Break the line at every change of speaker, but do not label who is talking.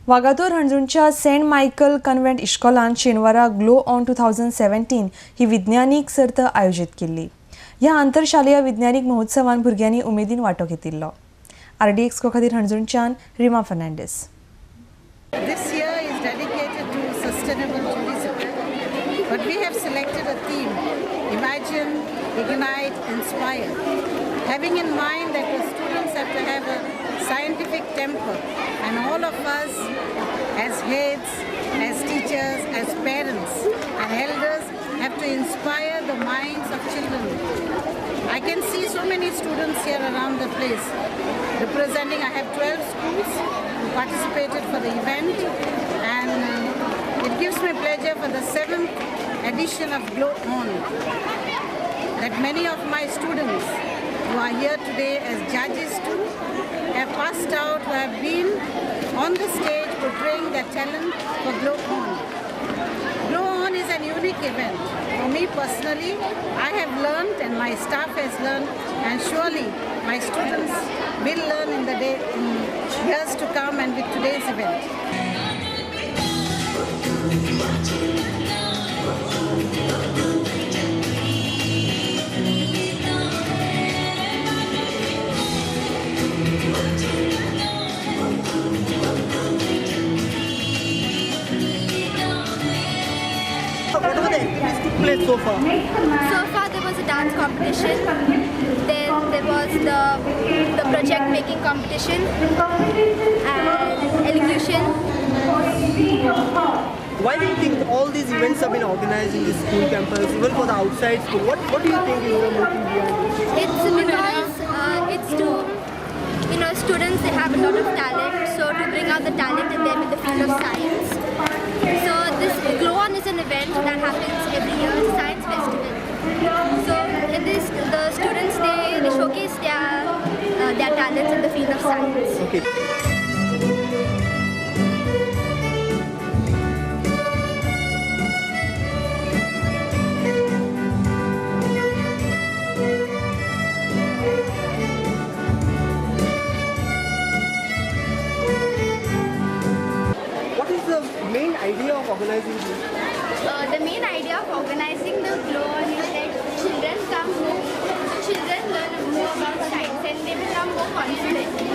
Vagator हणजूणच्या Saint Michael कन्व्हेंट इश्कोलान शेनवारा glow on 2017 ही विज्ञानीक सर्त आयोजीत केल्ली. ह्या आंतरशालेय विज्ञानीक महोत्सवान भुरग्यांनी उमेदीन वांटो घेतिल्लो. RDX खातीर हणजूणच्यान Rima Fernandes.
This year is dedicated to sustainable tourism, but we have selected a theme: imagine, ignite, inspire. Having in mind that the students have to have a scientific temper, and all of us as heads, as teachers, as parents and elders have to inspire the minds of children. I can see so many students here around the place representing. I have 12 schools who participated for the event, and it gives me pleasure for the 7th edition of Glow On that many of my students who are here today as judges too have passed out, who have been on the stage portraying their talent for Glow On. Glow On is an unique event. For me personally, I have learned and my staff has learned, and surely my students will learn in years to come and with today's event.
What were the activities took place so far?
So far there was a dance competition, then there was the project making competition and elocution.
Why do you think all these events have been organized in this school campus, even for the outside school? What do you think is the motive behind it?
It's because it's to, students, they have a lot of talent, so to bring out the talent in them in the field of science. So this Glow On is an event that happens every year, it's a science festival. So in this, the students, they showcase their talents in the field of science.
Okay. What is the main idea of organizing this?
The main idea of organizing the Glow On is that children learn more about science and they become more confident.